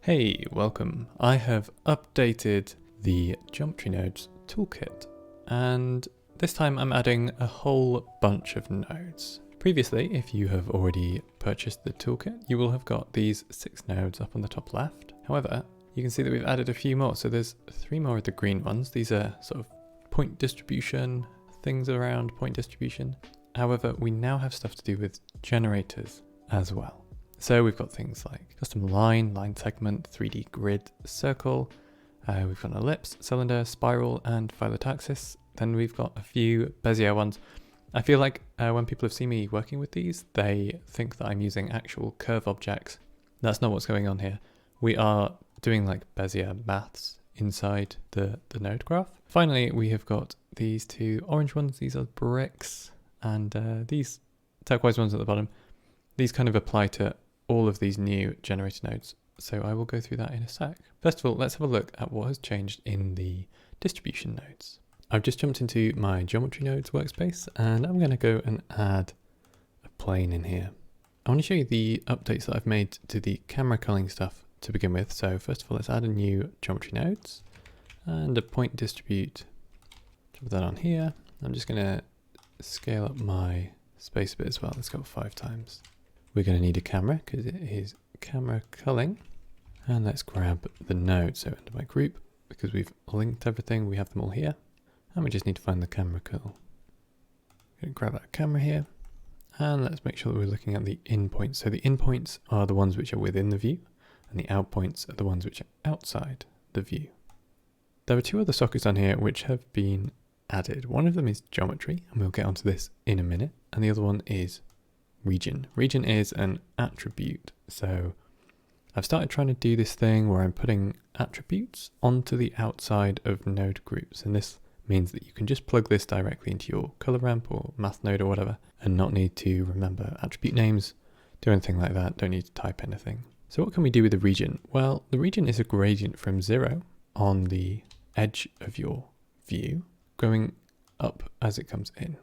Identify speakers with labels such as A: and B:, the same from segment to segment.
A: Hey, welcome. I have updated the geometry nodes toolkit, and this time I'm adding a whole bunch of nodes. Previously, if you have already purchased the toolkit, you will have got these 6 nodes up on the top left. However, you can see that we've added a few more, so there's 3 more of the green ones. These are sort of point distribution, things around point distribution. However, we now have stuff to do with generators as well. So we've got things like custom line segment, 3D grid, circle. We've got an ellipse, cylinder, spiral, and Phyllotaxis. Then we've got a few Bezier ones. I feel like when people have seen me working with these, they think that I'm using actual curve objects. That's not what's going on here. We are doing like Bezier maths inside the node graph. Finally, we have got these 2 orange ones. These are bricks, and these turquoise ones at the bottom. These kind of apply to all of these new generator nodes. So I will go through that in a sec. First of all, let's have a look at what has changed in the distribution nodes. I've just jumped into my geometry nodes workspace, and I'm going to go and add a plane in here. I want to show you the updates that I've made to the camera culling stuff to begin with. So first of all, let's add a new geometry nodes and a point distribute. Drop that on here. I'm just going to scale up my space a bit as well. Let's go 5 times. We're going to need a camera because it is camera culling. And let's grab the node. So under my group, because we've linked everything, we have them all here. And we just need to find the camera cull. Going to grab that camera here. And let's make sure that we're looking at the in points. So the in points are the ones which are within the view, and the out points are the ones which are outside the view. There are 2 other sockets on here which have been added. One of them is geometry, and we'll get onto this in a minute. And the other one is region. Region is an attribute. So I've started trying to do this thing where I'm putting attributes onto the outside of node groups. And this means that you can just plug this directly into your color ramp or math node or whatever and not need to remember attribute names, do anything like that, don't need to type anything. So what can we do with the region? Well, the region is a gradient from 0 on the edge of your view going up as it comes in.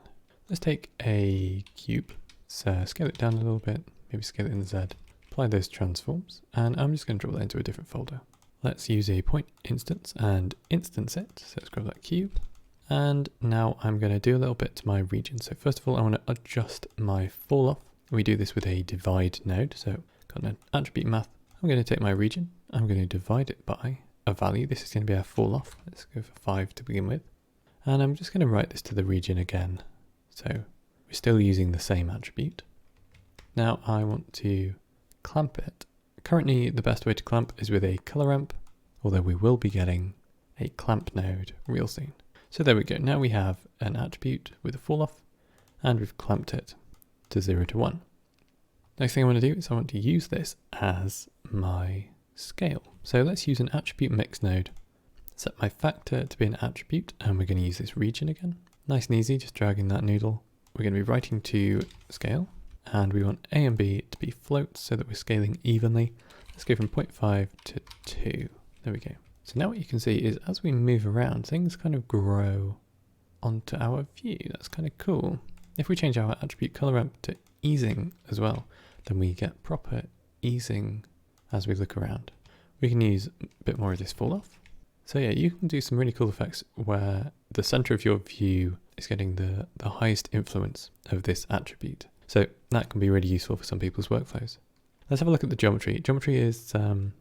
A: Let's take a cube. So scale it down a little bit, maybe scale it in Z, apply those transforms, and I'm just going to drop that into a different folder. Let's use a point instance and instance it. So let's grab that cube. And now I'm going to do a little bit to my region. So first of all, I want to adjust my fall off. We do this with a divide node. So got an attribute math. I'm going to take my region. I'm going to divide it by a value. This is going to be our fall off. Let's go for 5 to begin with. And I'm just going to write this to the region again. So we're still using the same attribute. Now I want to clamp it. Currently the best way to clamp is with a color ramp, although we will be getting a clamp node real soon. So there we go. Now we have an attribute with a fall off, and we've clamped it to 0 to 1. Next thing I want to do is I want to use this as my scale. So let's use an attribute mix node. Set my factor to be an attribute, and we're going to use this region again. Nice and easy, just dragging that noodle. We're going to be writing to scale, and we want A and B to be floats so that we're scaling evenly. Let's go from 0.5 to 2. There we go. So now what you can see is as we move around, things kind of grow onto our view. That's kind of cool. If we change our attribute color ramp to easing as well, then we get proper easing as we look around. We can use a bit more of this fall off. So yeah, you can do some really cool effects where the center of your view is getting the highest influence of this attribute. So that can be really useful for some people's workflows. Let's have a look at the geometry. Geometry is it's a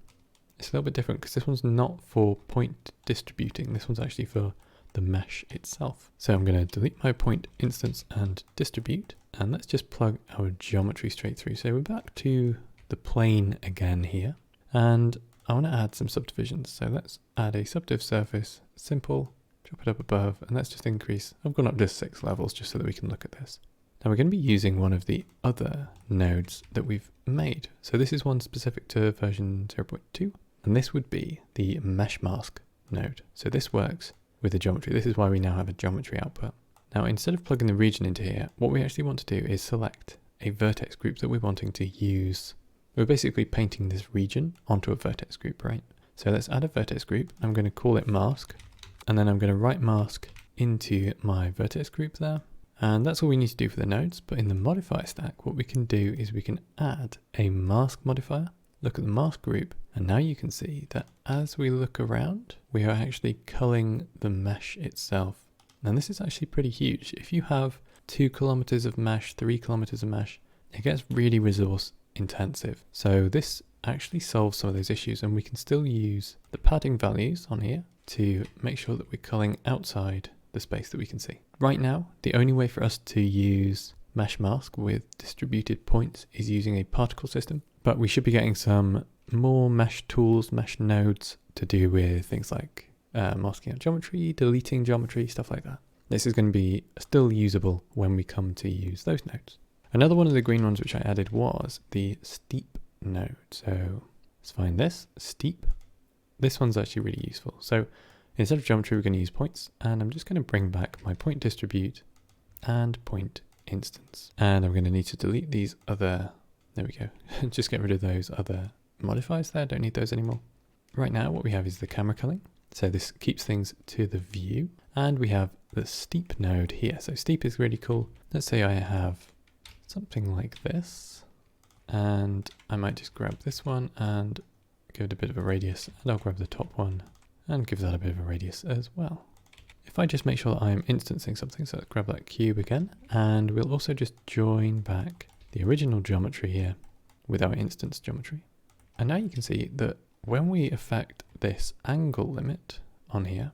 A: little bit different because this one's not for point distributing. This one's actually for the mesh itself. So I'm going to delete my point instance and distribute, and let's just plug our geometry straight through. So we're back to the plane again here, and I want to add some subdivisions. So let's add a subdiv surface, simple, drop it up above, and let's just increase. I've gone up to 6 levels just so that we can look at this. Now we're going to be using one of the other nodes that we've made. So this is one specific to version 0.2, and this would be the mesh mask node. So this works with the geometry. This is why we now have a geometry output. Now instead of plugging the region into here, what we actually want to do is select a vertex group that we're wanting to use. We're basically painting this region onto a vertex group, right? So let's add a vertex group. I'm going to call it mask, and then I'm going to write mask into my vertex group there. And that's all we need to do for the nodes. But in the modifier stack, what we can do is we can add a mask modifier look at the mask group, and now you can see that as we look around, we are actually culling the mesh itself. And this is actually pretty huge. If you have 2 kilometers of mesh, 3 kilometers of mesh, it gets really resource intensive. So this actually solves some of those issues, and we can still use the padding values on here to make sure that we're culling outside the space that we can see. Right now, the only way for us to use mesh mask with distributed points is using a particle system, but we should be getting some more mesh tools, mesh nodes to do with things like masking out geometry, deleting geometry, stuff like that. This is going to be still usable when we come to use those nodes. Another one of the green ones which I added was the steep node. So let's find this, steep. This one's actually really useful. So instead of geometry, we're going to use points, and I'm just going to bring back my point distribute and point instance. And I'm going to need to delete these other, there we go, just get rid of those other modifiers there, don't need those anymore. Right now what we have is the camera culling. So this keeps things to the view, and we have the steep node here. So steep is really cool. Let's say I have something like this, and I might just grab this one and give it a bit of a radius, and I'll grab the top one and give that a bit of a radius as well. If I just make sure that I'm instancing something, so let's grab that cube again, and we'll also just join back the original geometry here with our instance geometry. And now you can see that when we affect this angle limit on here,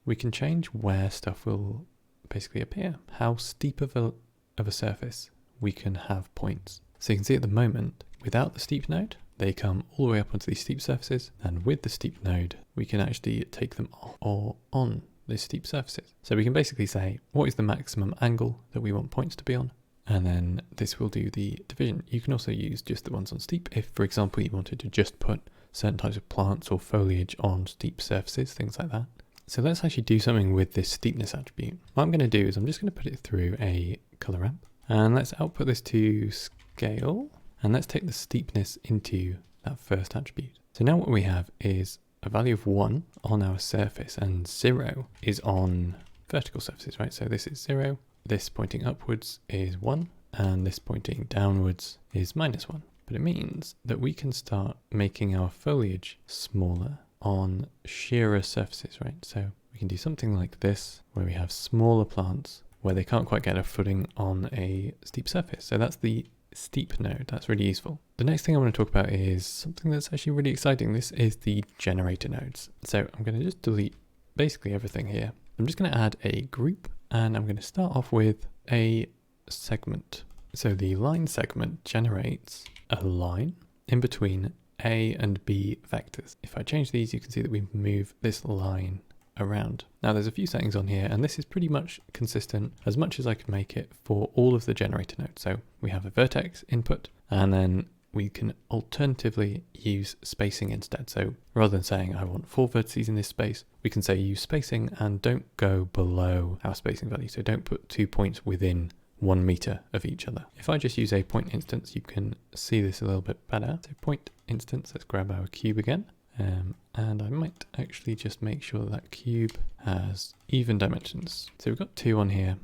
A: we can change where stuff will basically appear, how steep of a surface we can have points. So you can see at the moment, without the steep node, they come all the way up onto these steep surfaces, and with the steep node, we can actually take them off or on these steep surfaces. So we can basically say, what is the maximum angle that we want points to be on? And then this will do the division. You can also use just the ones on steep. If, for example, you wanted to just put certain types of plants or foliage on steep surfaces, things like that. So let's actually do something with this steepness attribute. What I'm going to do is I'm just going to put it through a color ramp, and let's output this to scale, and let's take the steepness into that first attribute. So now what we have is a value of 1 on our surface, and 0 is on vertical surfaces, right? So this is 0, this pointing upwards is 1, and this pointing downwards is -1. But it means that we can start making our foliage smaller on sheerer surfaces, right? So we can do something like this, where we have smaller plants where they can't quite get a footing on a steep surface. So that's the steep node. That's really useful. The next thing I want to talk about is something that's actually really exciting. This is the generator nodes. So I'm going to just delete basically everything here. I'm just going to add a group, and I'm going to start off with a segment. So the line segment generates a line in between A and B vectors. If I change these, you can see that we move this line around. Now there's a few settings on here, and this is pretty much consistent as much as I can make it for all of the generator nodes. So we have a vertex input, and then we can alternatively use spacing instead. So rather than saying I want 4 vertices in this space, we can say use spacing and don't go below our spacing value. So don't put 2 points within 1 meter of each other. If I just use a point instance, you can see this a little bit better. So point instance, let's grab our cube again. And I might actually just make sure that cube has even dimensions. So we've got 2 on here.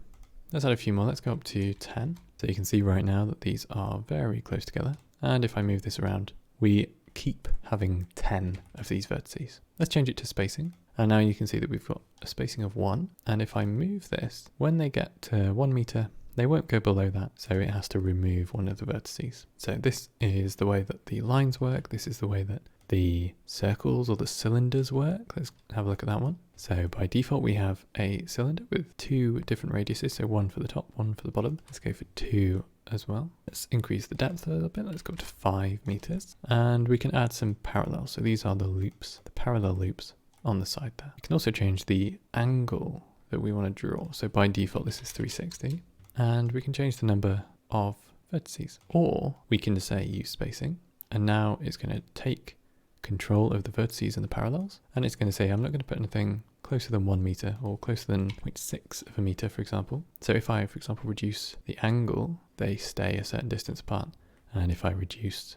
A: Let's add a few more. Let's go up to 10. So you can see right now that these are very close together. And if I move this around, we keep having 10 of these vertices. Let's change it to spacing. And now you can see that we've got a spacing of 1. And if I move this, when they get to 1 meter, they won't go below that, so it has to remove one of the vertices. So this is the way that the lines work. This is the way that the circles or the cylinders work. Let's have a look at that one. So by default, we have a cylinder with 2 different radiuses. So 1 for the top, 1 for the bottom. Let's go for 2 as well. Let's increase the depth a little bit. Let's go up to 5 meters. And we can add some parallels. So these are the loops, the parallel loops on the side there. You can also change the angle that we want to draw. So by default, this is 360. And we can change the number of vertices, or we can just say use spacing, and now it's going to take control of the vertices and the parallels, and it's going to say I'm not going to put anything closer than 1 meter or closer than 0.6 of a meter, for example. So if I, for example, reduce the angle, they stay a certain distance apart, and if I reduce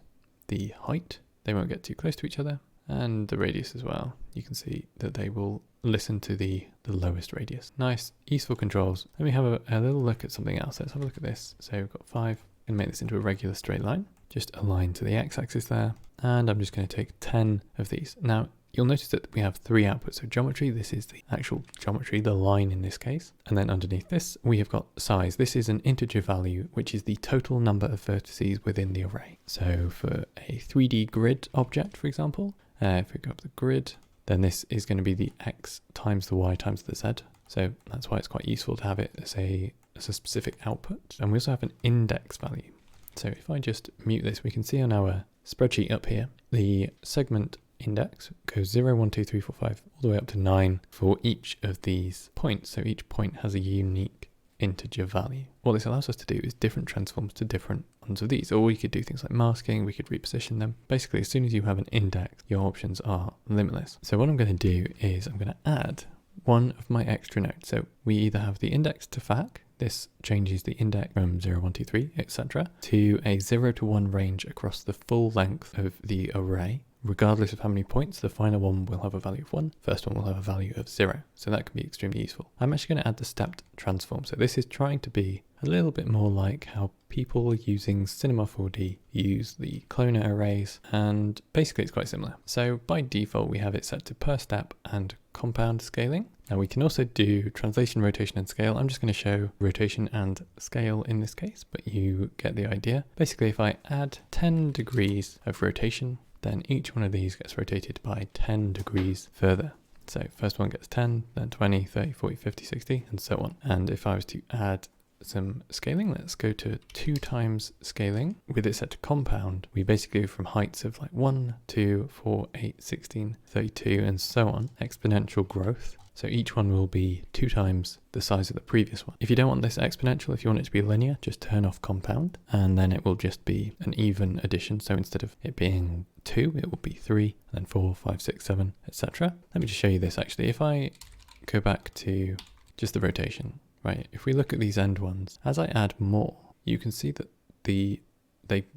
A: the height, they won't get too close to each other, and the radius as well. You can see that they will listen to the lowest radius. Nice, useful controls. Let me have a little look at something else. Let's have a look at this. So we've got 5. I'm going to make this into a regular straight line. just align to the x-axis there. And I'm just going to take 10 of these. Now, you'll notice that we have 3 outputs. So geometry, this is the actual geometry, the line in this case. And then underneath this, we have got size. This is an integer value, which is the total number of vertices within the array. So for a 3D grid object, for example, if we go up the grid, then this is going to be the x times the y times the z. So that's why it's quite useful to have it as a specific output. And we also have an index value. So if I just mute this, we can see on our spreadsheet up here, the segment index goes 0, 1, 2, 3, 4, 5, all the way up to 9 for each of these points. So each point has a unique integer value. What this allows us to do is different transforms to different ones of these. Or we could do things like masking, we could reposition them. Basically, as soon as you have an index, your options are limitless. So what I'm going to do is I'm going to add one of my extra nodes. So we either have the index to FAC, this changes the index from 0, 1, 2, 3, etc. to a 0 to 1 range across the full length of the array. Regardless of how many points, the final one will have a value of 1, first one will have a value of 0. So that can be extremely useful. I'm actually going to add the stepped transform. So this is trying to be a little bit more like how people using Cinema 4D use the cloner arrays, and basically it's quite similar. So by default, we have it set to per step and compound scaling. Now we can also do translation, rotation, and scale. I'm just going to show rotation and scale in this case, but you get the idea. Basically, if I add 10 degrees of rotation, then each one of these gets rotated by 10 degrees further. So first one gets 10, then 20, 30, 40, 50, 60, and so on. And if I was to add some scaling, let's go to 2 times scaling. With it set to compound, we basically go from heights of like 1, 2, 4, 8, 16, 32, and so on, exponential growth. So each one will be 2 times the size of the previous one. If you don't want this exponential, if you want it to be linear, just turn off compound, and then it will just be an even addition. So instead of it being 2, it will be 3, and then 4, 5, 6, 7, etc. Let me just show you this actually. If I go back to just the rotation, right? If we look at these end ones, as I add more, you can see that they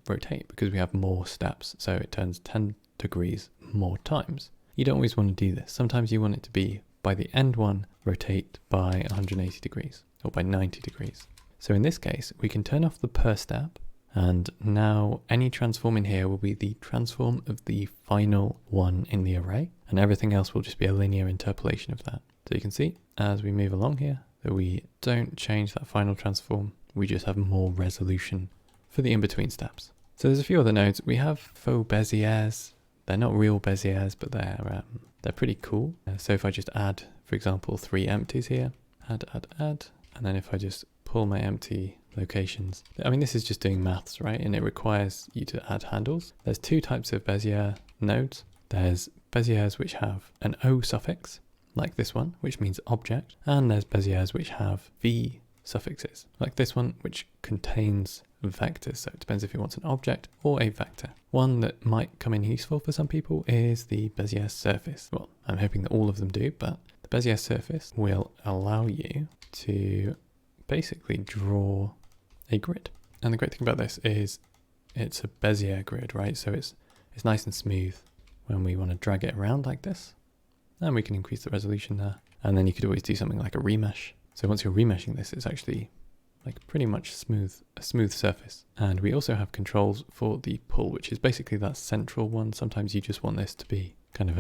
A: rotate because we have more steps. So it turns 10 degrees more times. You don't always want to do this. Sometimes you want it to be by the end one, rotate by 180 degrees or by 90 degrees. So in this case, we can turn off the per step, and now any transform in here will be the transform of the final one in the array, and everything else will just be a linear interpolation of that. So you can see as we move along here that we don't change that final transform, we just have more resolution for the in-between steps. So there's a few other nodes. We have faux Beziers. They're not real Beziers, but they're pretty cool. So if I just add, for example, 3 empties here, add, and then if I just pull my empty locations, I mean, this is just doing maths, right? And it requires you to add handles. There's 2 types of Bezier nodes. There's Beziers which have an O suffix, like this one, which means object. And there's Beziers which have V suffixes, like this one, which contains vectors. So it depends if it wants an object or a vector. One that might come in useful for some people is the Bezier Surface. Well, I'm hoping that all of them do, but the Bezier Surface will allow you to basically draw a grid. And the great thing about this is it's a Bezier grid, right? So it's nice and smooth when we want to drag it around like this. And we can increase the resolution there. And then you could always do something like a remesh. So once you're remeshing this, it's actually like pretty much a smooth surface. And we also have controls for the pull, which is basically that central one. Sometimes you just want this to be kind of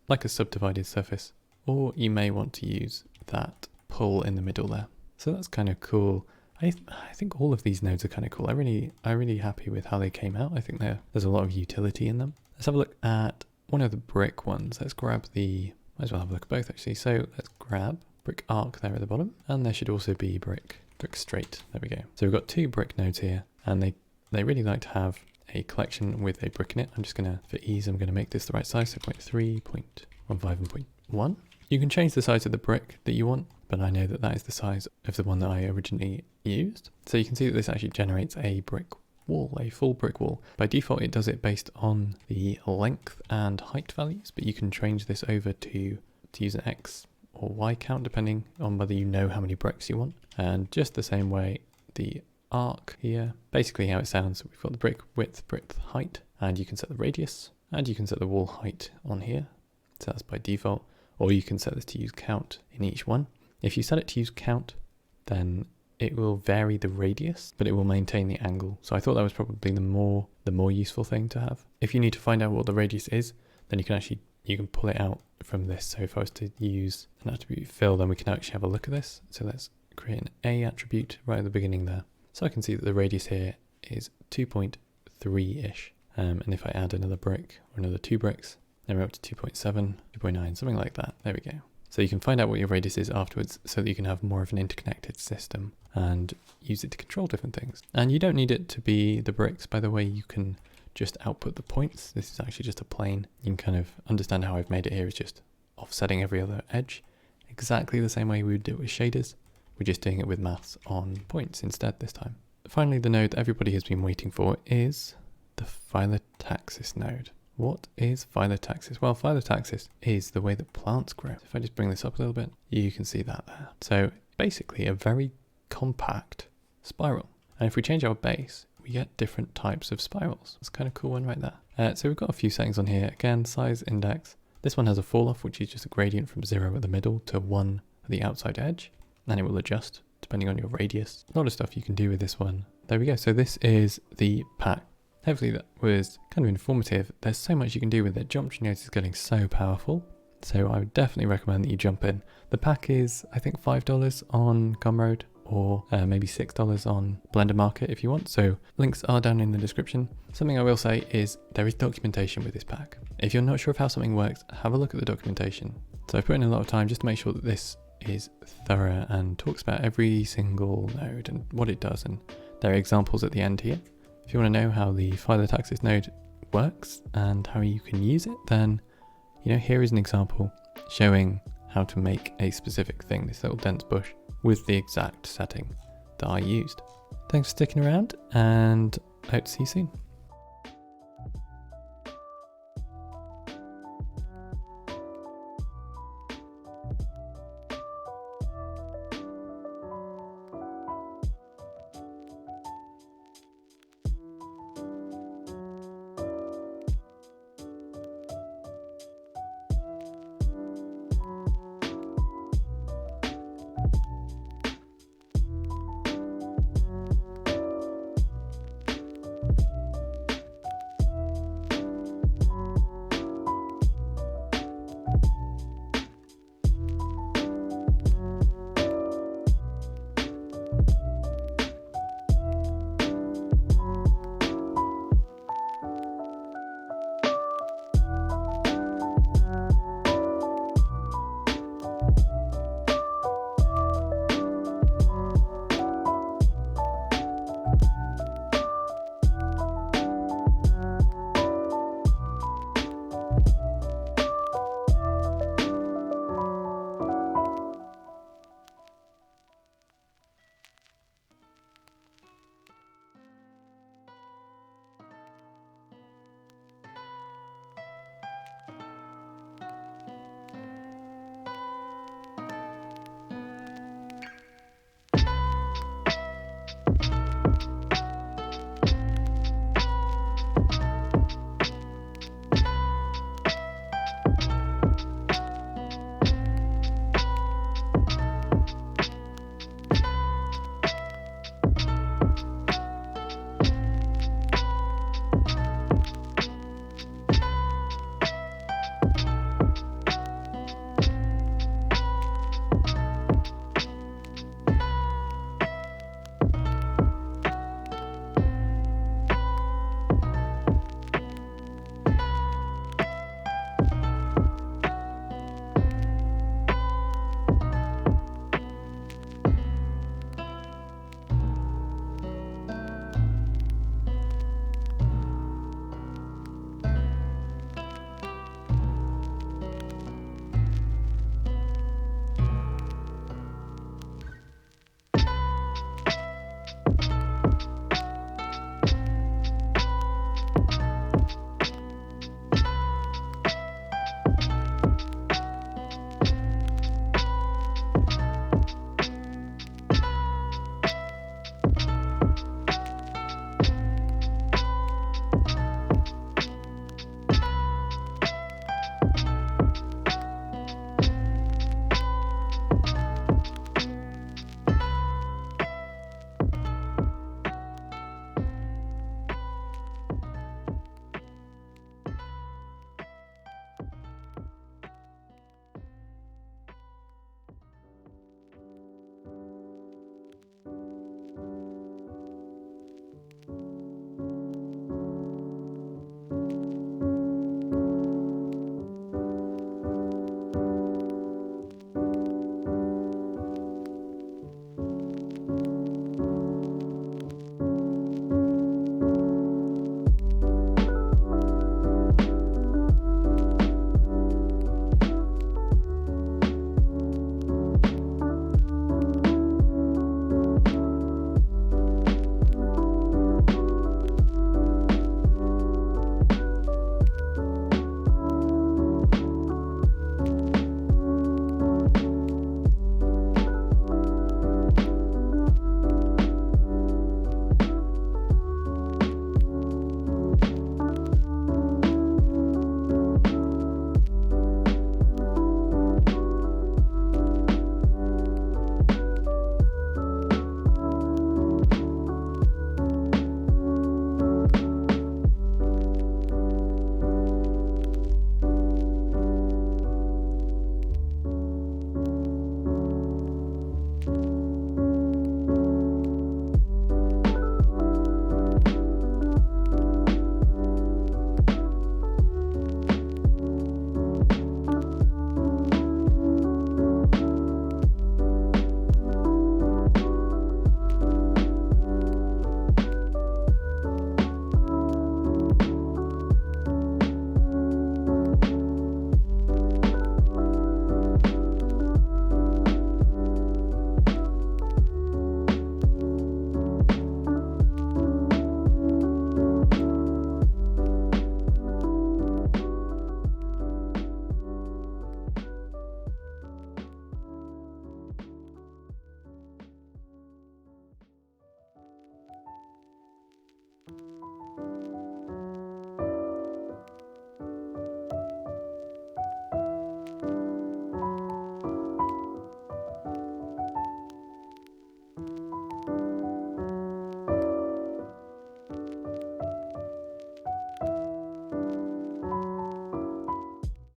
A: like a subdivided surface, or you may want to use that pull in the middle there. So that's kind of cool. I think all of these nodes are kind of cool. I'm really happy with how they came out. I think there's a lot of utility in them. Let's have a look at one of the brick ones. Let's grab might as well have a look at both actually. So let's grab brick arc there at the bottom, and there should also be brick straight. There we go. So we've got 2 brick nodes here, and they really like to have a collection with a brick in it. I'm just gonna, for ease, I'm gonna make this the right size. So 0.3, 0.15, and 0.1. You can change the size of the brick that you want, but I know that is the size of the one that I originally used. So you can see that this actually generates a brick wall, a full brick wall. By default, it does it based on the length and height values, but you can change this over to use an X or Y count depending on whether you know how many bricks you want. And just the same way, the arc here, basically how it sounds, we've got the brick width, height, and you can set the radius, and you can set the wall height on here. So that's by default, or you can set this to use count in each one. If you set it to use count, then it will vary the radius, but it will maintain the angle. So I thought that was probably the more useful thing to have. If you need to find out what the radius is, then you can pull it out from this. So if I was to use an attribute fill, then we can actually have a look at this. So let's create an A attribute right at the beginning there. So I can see that the radius here is 2.3-ish. And if I add another brick or another 2 bricks, then we're up to 2.7, 2.9, something like that. There we go. So you can find out what your radius is afterwards so that you can have more of an interconnected system and use it to control different things. And you don't need it to be the bricks, by the way. You can just output the points. This is actually just a plane. You can kind of understand how I've made it here is just offsetting every other edge. Exactly the same way we would do it with shaders. We're just doing it with maths on points instead this time. Finally, the node that everybody has been waiting for is the Phyllotaxis node. What is Phyllotaxis? Well, Phyllotaxis is the way that plants grow. If I just bring this up a little bit, you can see that there. So basically a very compact spiral. And if we change our base, we get different types of spirals. It's kind of cool one right there. So we've got a few settings on here. Again, size index. This one has a fall off, which is just a gradient from 0 at the middle to 1 at the outside edge. And it will adjust depending on your radius. A lot of stuff you can do with this one. There we go. So this is the pack. Hopefully that was kind of informative. There's so much you can do with it. Geometry nodes is getting so powerful. So I would definitely recommend that you jump in. The pack is, I think, $5 on Gumroad or maybe $6 on Blender Market if you want. So links are down in the description. Something I will say is there is documentation with this pack. If you're not sure of how something works, have a look at the documentation. So I've put in a lot of time just to make sure that this is thorough and talks about every single node and what it does. And there are examples at the end here. If you want to know how the Phyllotaxis node works and how you can use it, then here is an example showing how to make a specific thing, this little dense bush, with the exact setting that I used. Thanks for sticking around, and I hope to see you soon.